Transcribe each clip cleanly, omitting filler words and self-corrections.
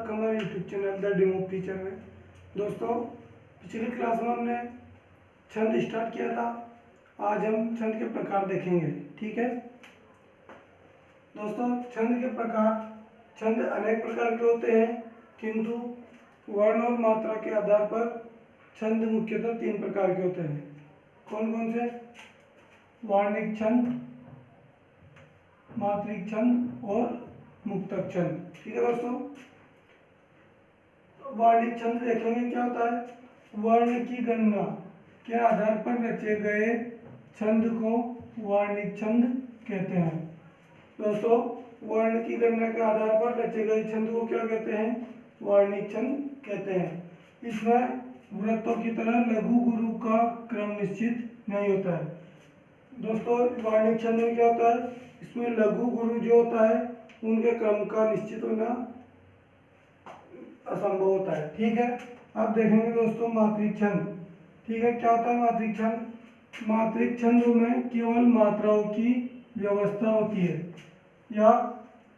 आपका हमारे YouTube channel the demo teacher में। दोस्तों, पिछली क्लास में हमने छंद स्टार्ट किया था। आज हम छंद के प्रकार देखेंगे। ठीक है दोस्तों, छंद के प्रकार, छंद अनेक प्रकार के होते हैं, किंतु वर्ण और मात्रा के आधार पर छंद मुख्यतः 3 प्रकार के होते हैं। कौन कौन से? वर्णिक छंद, मात्रिक छंद और मुक्तक छंद। ठीक है दोस्तों, वर्णिक छंद देखेंगे क्या होता है। वर्ण की गणना के आधार पर रचे गए छंद को वर्णिक छंद कहते हैं। दोस्तों, वर्ण की गणना के आधार पर रचे गए छंद को क्या कहते हैं? वर्णिक छंद कहते हैं। इसमें वृत्तों की तरह लघु गुरु का क्रम निश्चित नहीं होता है। दोस्तों, वर्णिक छंद में क्या होता है? इसमें लघु गुरु जो होता है उनके क्रम का निश्चित होना असंभव होता है। ठीक है, अब देखेंगे दोस्तों मात्रिक छंद। ठीक है, क्या होता है मात्रिक छंद? मात्रिक छंदों में केवल मात्राओं की व्यवस्था होती है या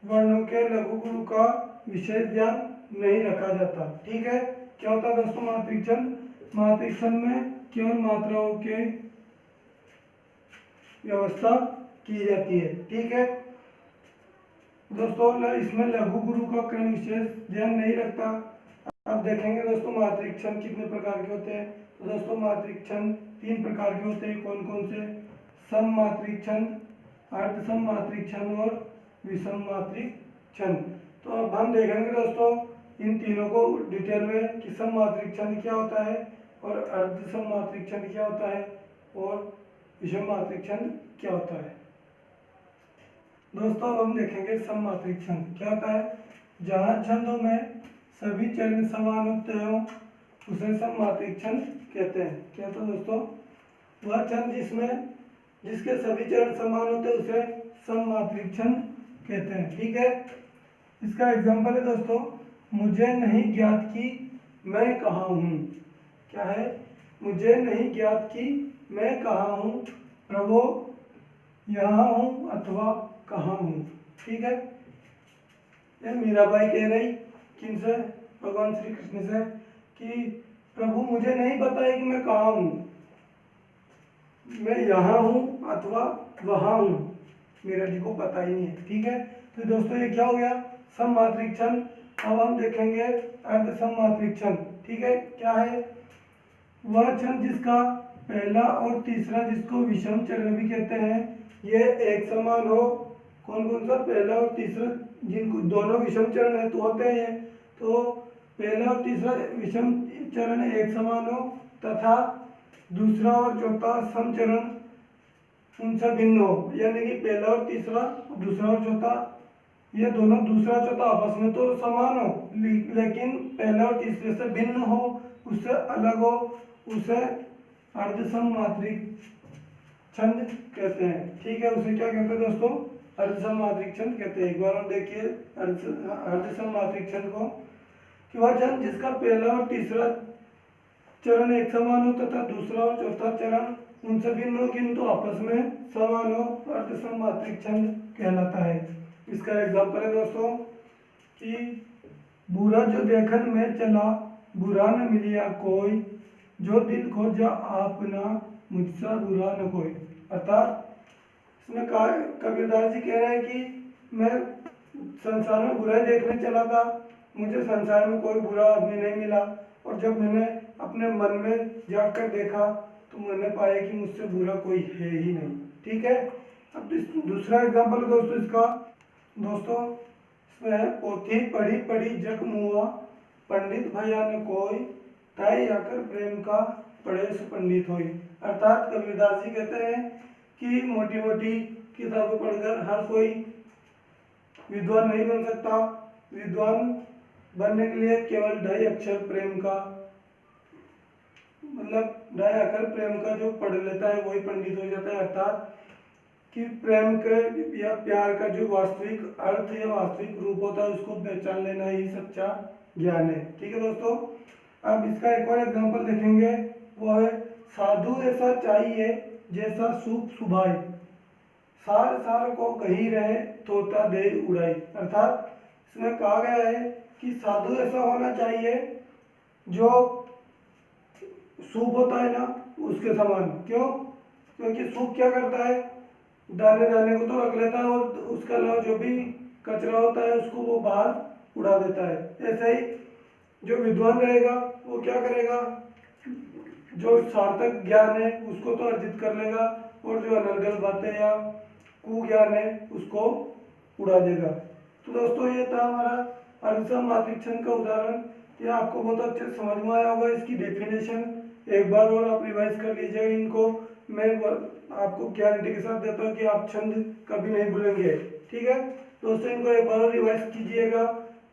वर्णों के लघु गुरु का विशेष ध्यान नहीं रखा जाता। ठीक है, क्या होता है दोस्तों मात्रिक छंद? मात्रिक छंद में केवल मात्राओं के व्यवस्था की जाती है। ठीक है दोस्तों, इसमें लघु गुरु का क्रम विशेष ध्यान नहीं रखता। अब देखेंगे दोस्तों मात्रिक छंद कितने प्रकार के होते हैं। तो दोस्तों, मात्रिक छंद 3 प्रकार के होते हैं। कौन कौन से? सम मात्रिक छंद, अर्ध सम मात्रिक छंद और विषम मात्रिक छंद। तो अब हम देखेंगे दोस्तों इन तीनों को डिटेल में कि सम मात्रिक छंद क्या होता है और अर्ध सम मात्रिक छंद क्या होता है और विषम मात्रिक छंद क्या होता है। दोस्तों, अब हम देखेंगे सम मात्रिक छंद क्या होता है। जहाँ छंदों में सभी चरण समान होते हो उसे सम मात्रिक छंद कहते हैं। क्या था दोस्तों? वह छंद जिसके सभी चरण समान होते हैं उसे सम मात्रिक छंद कहते हैं। ठीक है, इसका एग्जांपल है दोस्तों, मुझे नहीं ज्ञात कि मैं कहाँ हूँ। क्या है? मुझे नहीं ज्ञात कि मैं कहाँ हूँ, प्रभु यहाँ हूँ अथवा कहाँ हूँ। ठीक है, ये मीराबाई कह रही किनसे? भगवान श्री कृष्ण से कि प्रभु मुझे नहीं पता है कि मैं कहाँ हूँ, मैं यहाँ हूँ अथवा वहाँ हूँ, मेरा जी को पता ही नहीं है। ठीक है, तो दोस्तों ये क्या हो गया? सम मात्रिक छंद। अब हम देखेंगे अर्ध सम मात्रिक छंद। ठीक है, क्या है? वह छंद जिसका पहला और तीसरा, जिसको विषम चरण भी कहते हैं, ये एक समान हो। कौन कौन सा? पहला और तीसरा, जिनको दोनों विषम चरण है तो होते हैं। तो पहला और तीसरा विषम चरण एक समान हो तथा दूसरा और चौथा सम चरण उनसे भिन्न हो। यानी कि पहला और तीसरा, दूसरा और चौथा, ये दोनों दूसरा चौथा आपस में तो समान हो लेकिन पहला और तीसरे से भिन्न हो, उससे अलग हो, उसे अर्ध सम मात्रिक छंद कहते हैं। ठीक है, उसे क्या कहते हैं दोस्तों? अर्ध सम मात्रिक छंद कहते हैं। एक बार और देखिए अर्ध सम मात्रिक छंद को, कि वह छंद जिसका पहला और तीसरा चरण एक समान हो तथा दूसरा और चौथा चरण उनसे भिन्न हो किंतु आपस में समान हो, अर्ध सम मात्रिक छंद कहलाता है। इसका एग्जाम्पल है दोस्तों कि बुरा जो देखन में चला, बुरा न मिलिया कोई, जो दिल खोजा आपना, मुझसा बुरा न कोई। अर्थात इसमें कबीरदास जी कह रहे हैं कि मैं संसार में बुराई देखने चला था, मुझे संसार में कोई बुरा आदमी नहीं मिला, और जब मैंने अपने मन में जाकर देखा तो मैंने पाया कि मुझसे बुरा कोई है ही नहीं। ठीक है, अब दूसरा एग्जाम्पल है दोस्तों इसका। दोस्तों, इसमें पोथी पढ़ी पढ़ी जग मुआ, पंडित भैया न कोई, ताई आकर प्रेम का पढ़े सु पंडित होई। अर्थात कबीरदास जी कहते हैं कि मोटी मोटी किताबें पढ़कर हर कोई विद्वान नहीं बन सकता। विद्वान बनने के लिए केवल 2.5 अक्षर प्रेम का, मतलब 2.5 अक्षर प्रेम का जो पढ़ लेता है वही पंडित हो जाता है। अर्थात कि प्रेम के या प्यार का जो वास्तविक अर्थ या वास्तविक रूप होता है उसको पहचान लेना ही सच्चा ज्ञान है। ठीक है दोस्तों, अब इसका एक और एग्जांपल देखेंगे, वो है साधु ऐसा चाहिए जैसा सूप सुभाई, सार सार को कही रहे तोता दे उड़ाई। अर्थात इसमें कहा गया है कि साधु ऐसा होना चाहिए जो सूप होता है ना उसके समान। क्यों? क्योंकि सूप क्या करता है, दाने दाने को तो रख लेता है और उसके अलावा जो भी कचरा होता है उसको वो बाहर उड़ा देता है। ऐसे ही जो विद्वान रहेगा वो क्या करेगा, जो सार्थक ज्ञान है उसको तो अर्जित कर लेगा और जो अनर्गल बातें या कुज्ञान है उसको उड़ा देगा। तो दोस्तों ये था हमारा अर्धसम मातृक्षण का उदाहरण। ये आपको बहुत अच्छे से समझ में आया होगा। इसकी डेफिनेशन एक बार और आप रिवाइज कर लीजिए। इनको मैं आपको गारंटी के साथ देता हूँ कि आप छंद कभी नहीं भूलेंगे। ठीक है दोस्तों, इनको एक बार और रिवाइज कीजिएगा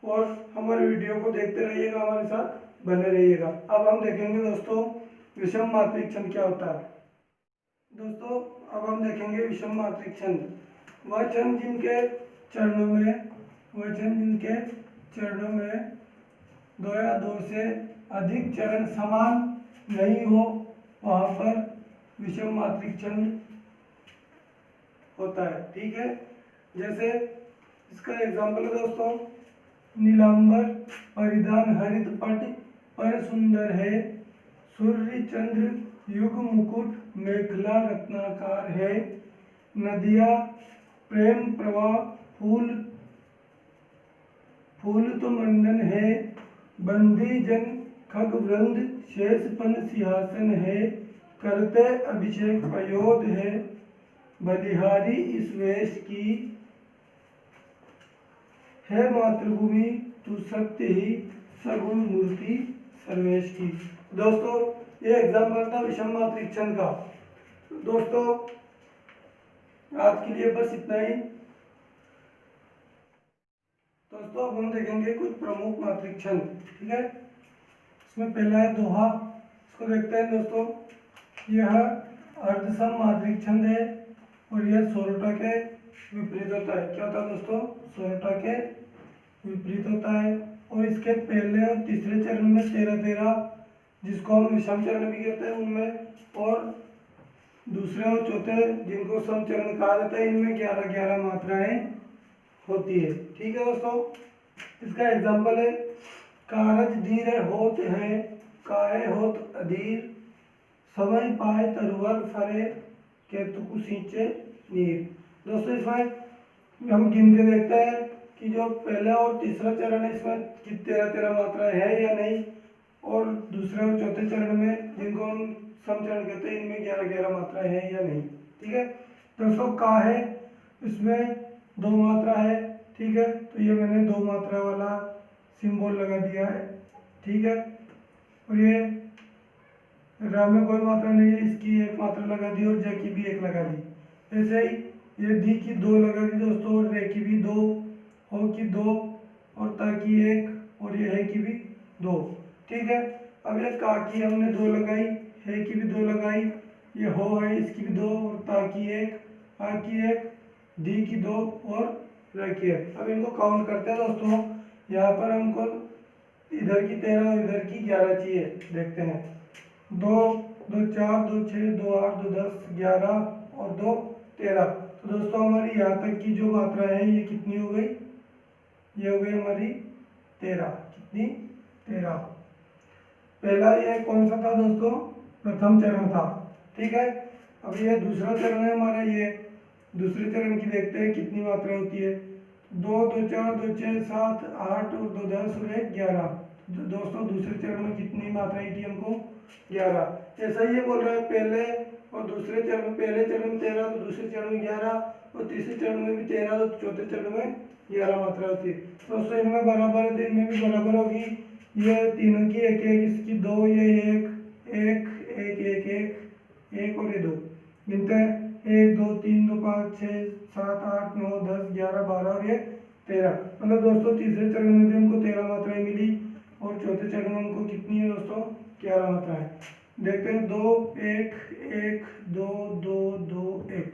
और हमारे वीडियो को देखते रहिएगा, हमारे साथ बने रहिएगा। अब हम देखेंगे दोस्तों विषम मात्रिक छंद क्या होता है। दोस्तों अब हम देखेंगे विषम मात्रिक छंद। वह छंद जिनके चरणों में दो या दो से अधिक चरण समान नहीं हो, वहां पर विषम मात्रिक छंद होता है। ठीक है, जैसे इसका एग्जाम्पल है दोस्तों, नीलांबर परिधान हरित पट पर सुंदर है, सूर्य चंद्र युग मुकुट मेखला रत्नाकार है, नदियाँ प्रेम प्रवाह फूल तो मंडन है, बंदी जन खग वृंद शेषपन सिंहासन है, करते अभिषेक पयोध है, बलिहारी इस वेश की है, मातृभूमि तू सत्य ही सगुण मूर्ति सर्वेश की। दोस्तों ये एग्जाम्पल था विषम मात्रिक छंद का। दोस्तों आज के लिए बस इतना ही। दोस्तों अब हम देखेंगे कुछ प्रमुख मात्रिक छंद। ठीक है, इसमें पहला है दोहा। इसको देखते हैं दोस्तों। यह अर्धसम मात्रिक छंद है और यह सोरठा के विपरीत होता है। क्या होता है दोस्तों? सोरठा के विपरीत होता है। और इसके पहले और तीसरे चरण में 13-13 जिसको हम विषम चरण भी कहते हैं उनमें, और दूसरे और चौथे जिनको सम चरण कहा जाता है, इनमें 11-11 मात्राएं होती है। ठीक है दोस्तों, इसका एग्जाम्पल है, कारज धीर होत है काहे होत अधीर, समय पाए तरुवर फरे केतुकु सींचे नीर। दोस्तों इसमें हम गिन के देखते हैं कि जो पहला और तीसरा चरण है इसमें 13-13 मात्राएं है या नहीं, और दूसरे और चौथे चरण में जिनको हम सम चरण कहते हैं इनमें 11-11 मात्राएं है या नहीं। ठीक है दोस्तों, का है इसमें 2 मात्रा है। ठीक है, तो ये मैंने 2 मात्रा वाला सिंबल लगा दिया है। ठीक है, और ये रा में कोई मात्रा नहीं है, इसकी 1 मात्रा लगा दी और ज की भी 1 लगा दी। ऐसे ही ये दी की 2 लगा दी दोस्तों, और रे की भी 2, हो की 2 और ता की 1 और ये है की भी 2। ठीक है, अब ये का की हमने 2 लगाई, है की भी 2 लगाई, ये हो है इसकी भी 2 और ता की 1, आ की 1, दी की 2 और र की 1। अब इनको काउंट करते हैं दोस्तों। यहाँ पर हमको इधर की 13 और इधर की 11 चाहिए। देखते हैं, 2 2 4 2 6 2 8 2 10 11 और 2 13। तो दोस्तों हमारी यहाँ तक की जो मात्रा है ये कितनी हो गई? ये हो गई हमारी 13। कितनी? 13। पहला ये कौन सा था दोस्तों? प्रथम चरण था। ठीक है, अब ये दूसरा चरण है हमारा। ये दूसरे चरण की देखते हैं कितनी मात्रा होती है। 2 2 4 2 6 7 8 और 2 10 और 1 11। दोस्तों दूसरे चरण में कितनी मात्राएं थी हमको? 11। ऐसा ही ये बोल रहा है पहले और दूसरे चरण में, पहले चरण में 13 तो दूसरे चरण में 11 और तीसरे चरण में भी 13 तो चौथे चरण में 11 मात्रा होती है। दोस्तों इनमें बराबर है तो इनमें भी बराबर होगी। ये तीनों की 1-1, इसकी 2, ये 1 1 1 1 1 1 और ये 2। गिनते हैं, 1 2 3 2 5 6 7 8 9 10 11 12 और ये 13। मतलब दोस्तों तीसरे चरण में भी हमको 13 मात्राएं मिली और चौथे चरण में हमको कितनी है दोस्तों? 11 मात्राएं। देखते हैं, 2 1 1 2 2 2 1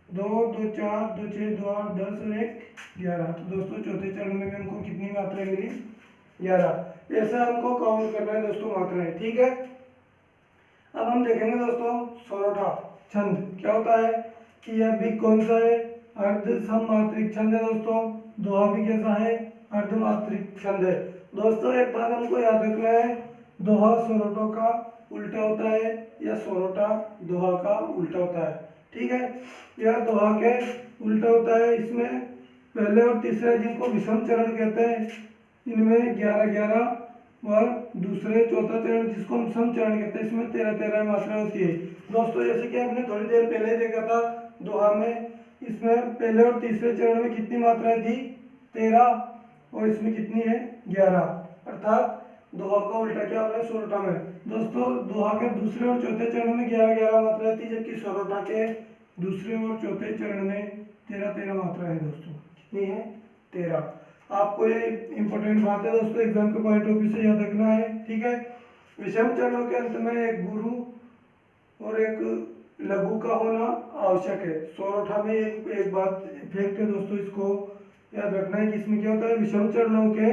2 2 4 2 6 2 8 10 और 1 11। तो दोस्तों चौथे चरण में भी हमको कितनी मात्राएं मिली? 11। ऐसा हमको काउंट करना है दोस्तों मात्राएं। ठीक है, अब हम देखेंगे दोस्तों सोरठा छंद क्या होता है कि यह भी कौन सा है? अर्ध सममात्रिक छंद है दोस्तों। दोहा भी कैसा है? अर्धमात्रिक छंद है। दोस्तों एक बात हमको याद रखना है, दोहा सोनोटा का उल्टा होता है या सोनोटा दोहा का उल्टा होता है। ठीक है, यह दोहा के उल्टा होता है। इसमें पहले और तीसरे जिनको विषम चरण कहते हैं, इनमें 11-11 व दूसरे चौथा चरण जिसको हम सम चरण कहते हैं, इसमें 13-13 मात्रा होती है। दोस्तों जैसे कि आपने थोड़ी देर पहले देखा था दोहा में, इसमें पहले और तीसरे चरण में कितनी मात्राएं थी? 13, और इसमें कितनी है? 11। अर्थात दोहा का उल्टा क्या होता है? सोरठा में। दोस्तों दोहा के दूसरे और चौथे चरण में 11-11 मात्राएं थी, जबकि सोरठा के दूसरे और चौथे चरण में 13-13 मात्रा है। दोस्तों कितनी है? 13। आपको ये इंपॉर्टेंट बात है दोस्तों, एग्जाम के पॉइंट ऑफ व्यू से याद रखना है। ठीक है, विषम चरणों के अंत में एक गुरु और एक लघु का होना आवश्यक है। सोरठा में एक बात फैक्ट है दोस्तों, इसको याद रखना है कि इसमें क्या होता है, विषम चरणों के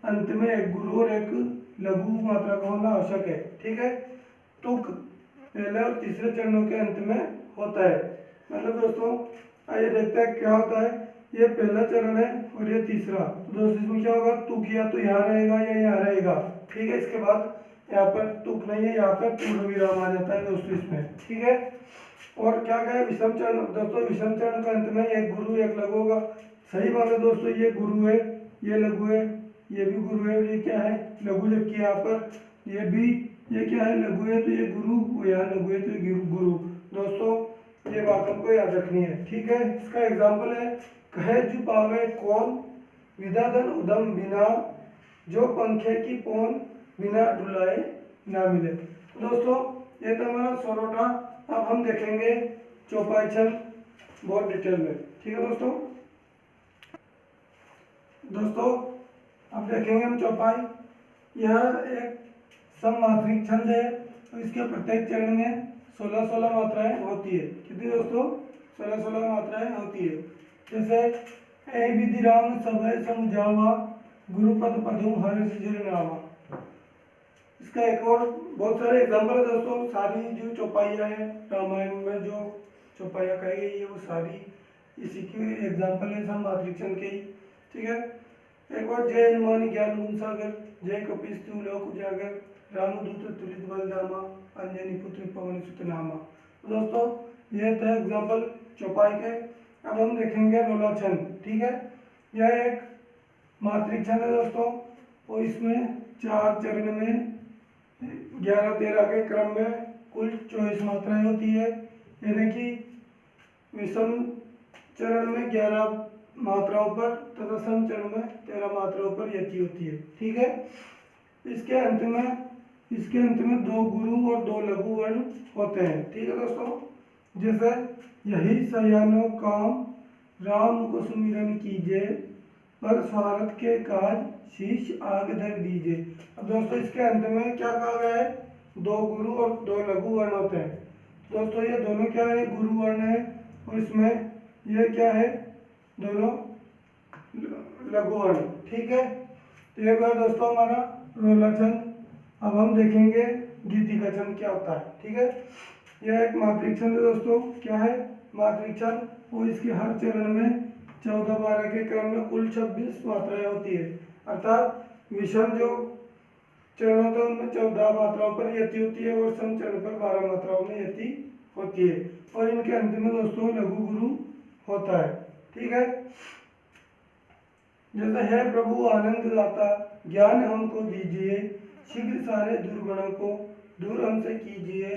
अंत में एक गुरु और एक लघु मात्रा का होना आवश्यक है। ठीक है, तुक पहले और तीसरे चरणों के अंत में होता है। मतलब दोस्तों आइए देखते हैं क्या होता है। ये पहला चरण है और ये तीसरा। तो दोस्तों इसमें क्या होगा, तुक या तो यहाँ रहेगा या यहाँ रहेगा। ठीक है, इसके बाद यहाँ पर तुक नहीं है, यहाँ पर पूर्ण विराम आ जाता है दोस्तों इसमें। ठीक है, और क्या कहे विषम चरण। दोस्तों विषम चरण के अंत में एक गुरु एक लघु होगा। सही बात है दोस्तों, ये गुरु है, ये लघु है, ये भी गुरु है और ये क्या है? लघु। जबकि यहाँ पर ये भी, ये क्या है? लघु है, तो ये गुरु, और यहाँ लघु है तो ये गुरु। दोस्तों ये बात हमको याद रखनी है। ठीक है, इसका एग्जाम्पल है, कहे जो पावे कौन विदाधन उदम बिना, जो पंखे की पौन बिना डुलाए ना मिले। तो दोस्तों ये तो हमारा सोरठा। अब हम देखेंगे चौपाई छंद बहुत डिटेल में। ठीक है दोस्तों अब देखेंगे हम चौपाई। यह एक सममात्रिक छंद है, तो इसके प्रत्येक चरण में 16-16 मात्राएं होती है। कितनी दोस्तों? 16-16 मात्राएं होती है। जैसे ए विधि राम सभय समझावा, गुरुपद पदुम हर्ष जिर नामा। इसका एक और बहुत सारे एग्जाम्पल है दोस्तों। सारी जो चौपाइयाँ हैं रामायण में, जो चौपाइयाँ कही गई है, वो सारी इसी की एग्जाम्पल है सममात्रिक छंद के ही। ठीक है, एक बार जय हनुमान ज्ञान गुण सागर, जय कपीस तू लोक उजागर, रामदूत तुलित बलधामा, अंजनी पुत्र पवन सुत नामा। तो दोस्तों ये थे एग्जाम्पल चौपाई के। अब हम देखेंगे रोला छंद। ठीक है, यह एक मात्रिक छंद है दोस्तों, और इसमें 4 चरण में 11-13 के क्रम में कुल 24 मात्राएं होती है। यानी कि विषम चरण में 11 मात्राओं पर तथा सम चरण में 13 मात्राओं पर यति होती है। ठीक है, इसके अंत में 2 गुरु और 2 लघु वर्ण होते हैं। ठीक है दोस्तों, जैसे यही सयानो काम राम को सुमिरन कीजिए, पर स्वार्थ के काज शीश आग धर दीजिए। अब दोस्तों इसके अंत में क्या कहा गया है? 2 गुरु और 2 लघु वर्ण होते हैं। दोस्तों ये दोनों क्या है? गुरु वर्ण है, और इसमें ये क्या है? दोनों लघु वर्ण। ठीक है, तो ये बात दोस्तों हमारा रोला छंद। अब हम देखेंगे गीतिका छंद क्या होता है। ठीक है, यह एक मात्रिक छंद है दोस्तों। क्या है? मात्रिक छंद, और इसके हर चरण में 14-12 के क्रम में कुल 26 मात्राएं होती है। अर्थात विषम जो चरण होते हैं उनमें 14 मात्राओं पर यति होती है, और सम चरण पर 12 मात्राओं में यति होती है, और इनके अंत में दोस्तों लघु गुरु होता है। ठीक है, जैसे है प्रभु आनंद दाता, ज्ञान हमको दीजिए, शीघ्र सारे दुर्गुणों को दूर हमसे कीजिए,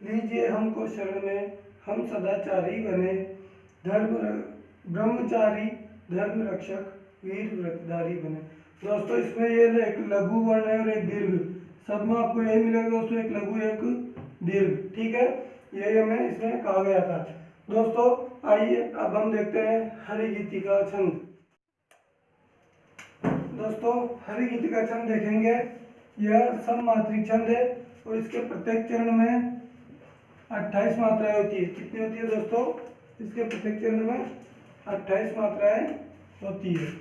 लीजिए हमको शरण में, हम सदाचारी बने, ब्रह्मचारी धर्म रक्षक, वीर व्रतधारी बने। दोस्तों इसमें ये एक लघु वर्ण है और एक दीर्घ, सब में आपको यही मिलेगा दोस्तों, एक लघु एक दीर्घ। ठीक है, यही हमें इसमें कहा गया था। दोस्तों आइए अब हम देखते हैं हरि गीतिका छंद। दोस्तों हरि गीतिका छंद देखेंगे, यह सममात्रिक छंद है, और इसके प्रत्येक चरण में 28 मात्राएं होती है। कितनी होती है दोस्तों? इसके प्रत्येक चरण में 28 मात्राएं होती है।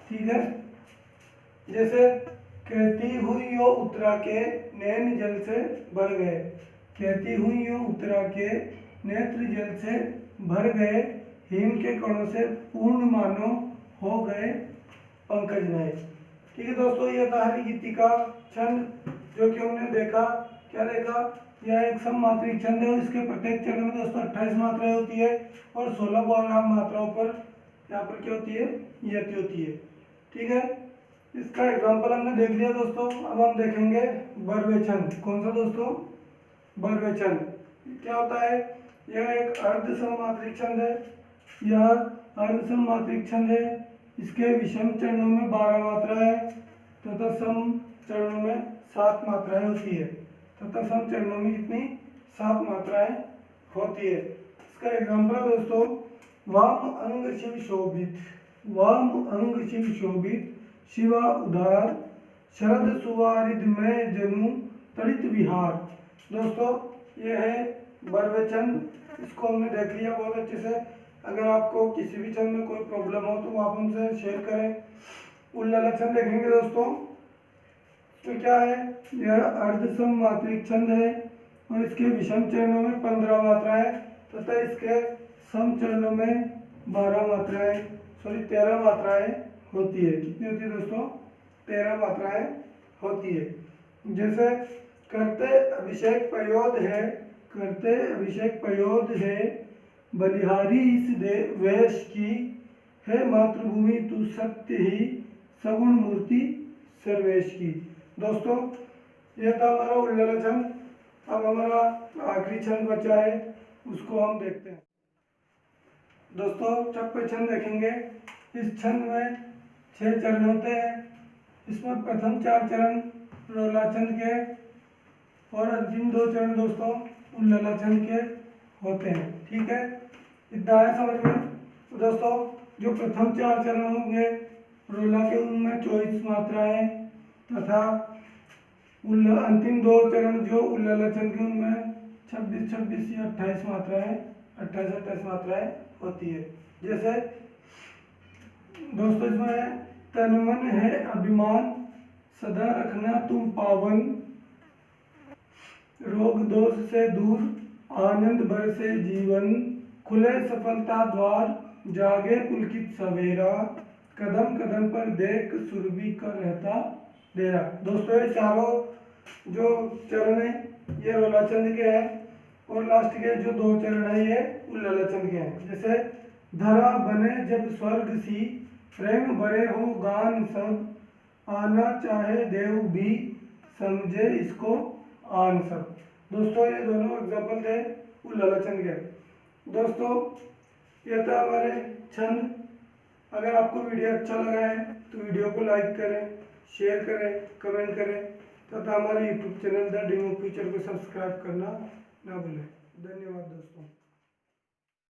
ठीक है, जैसे कहती हुई यो उतरा के नैन जल से भर गए, कहती हुई यो उतरा के नेत्र जल से भर गए, हिम के कणों से पूर्ण मानो हो गए पंकज नए। ठीक है दोस्तों, ये था हरिगीति का छंद जो कि हमने देखा। क्या देखा? यह एक सममात्रिक छंद है। इसके प्रत्येक चरण में दोस्तों 28 मात्राएं होती है और 16 मात्राओं पर यहाँ पर क्या होती है? यति होती है। ठीक है, इसका एग्जाम्पल हमने देख लिया दोस्तों। अब हम देखेंगे बर्वे छंद। कौन सा दोस्तों? बर्वे छंद। क्या होता है? यह एक अर्ध सममात्रिक छंद है। यह अर्ध सममात्रिक छंद है। इसके विषम चरणों में 12 मात्राएं तथा सम चरणों में 7 मात्राएं होती है। तथा सम चरणों में कितनी? 7 मात्राएं होती है। इसका एग्जाम्पल है दोस्तों, वाम अंग शिव शोभित, वाम अंग शिव शोभित, शिवा उदार, शरद सुवारिध में जनु तड़ित विहार। दोस्तों ये है बर्वे छंद। इसको हमने देख लिया बहुत अच्छे से। अगर आपको किसी भी छंद में कोई प्रॉब्लम हो तो आप हमसे शेयर करें। उल्लाला छंद देखेंगे दोस्तों। तो क्या है? यह अर्ध सममात्रिक छंद है और इसके विषम चरणों में 15 मात्राएं तथा इसके सम चरणों में 13 मात्राएं होती है। कितनी होती है दोस्तों? 13 मात्राएं होती है। जैसे करते अभिषेक पयोद है, करते अभिषेक पयोद है, बलिहारी इस वेश की, है मातृभूमि तू सत्य ही, सगुण मूर्ति सर्वेश की। दोस्तों यह था हमारा उल्लाला छंद। अब हमारा आखिरी छंद बचा है, उसको हम देखते हैं। दोस्तों चप्पे छंद देखेंगे। इस छंद में 6 चरण होते हैं। इसमें प्रथम 4 चरण रोला छंद के और अंतिम 2 चरण दोस्तों उल्लाला छंद के होते हैं। ठीक है, इतना है समझ में। तो दोस्तों जो प्रथम 4 चरण होंगे रोला के, उनमें 24 मात्राएं तथा अंतिम 2 चरण जो उल्लाला छंद के, उनमें 26 या 28 मात्राएं होती है। जैसे दोस्तों इसमें तन मन है अभिमान, सदा रखना तुम पावन, रोग दोष से दूर, आनंद बरसे जीवन, खुले सफलता द्वार, जागे पुलकित सवेरा, कदम कदम पर देख सुरभि कर रहता डेरा। दोस्तों ये चारों जो चरण है ये रोला छंद के हैं और लास्ट के जो 2 चरण है ये उल्लाला छंद के हैं। जैसे धरा बने जब स्वर्ग सी, प्रेम भरे हो गान सब, आना चाहे देव भी, समझे इसको आन सब। दोस्तों ये दोनों एग्जाम्पल थे उल्लाला छंद के। दोस्तों ये था हमारे छंद। अगर आपको वीडियो अच्छा लगा है तो वीडियो को लाइक करें, शेयर करें, कमेंट करें तथा हमारे YouTube channel the dream of future को सब्सक्राइब करना ना भूलें। धन्यवाद दोस्तों।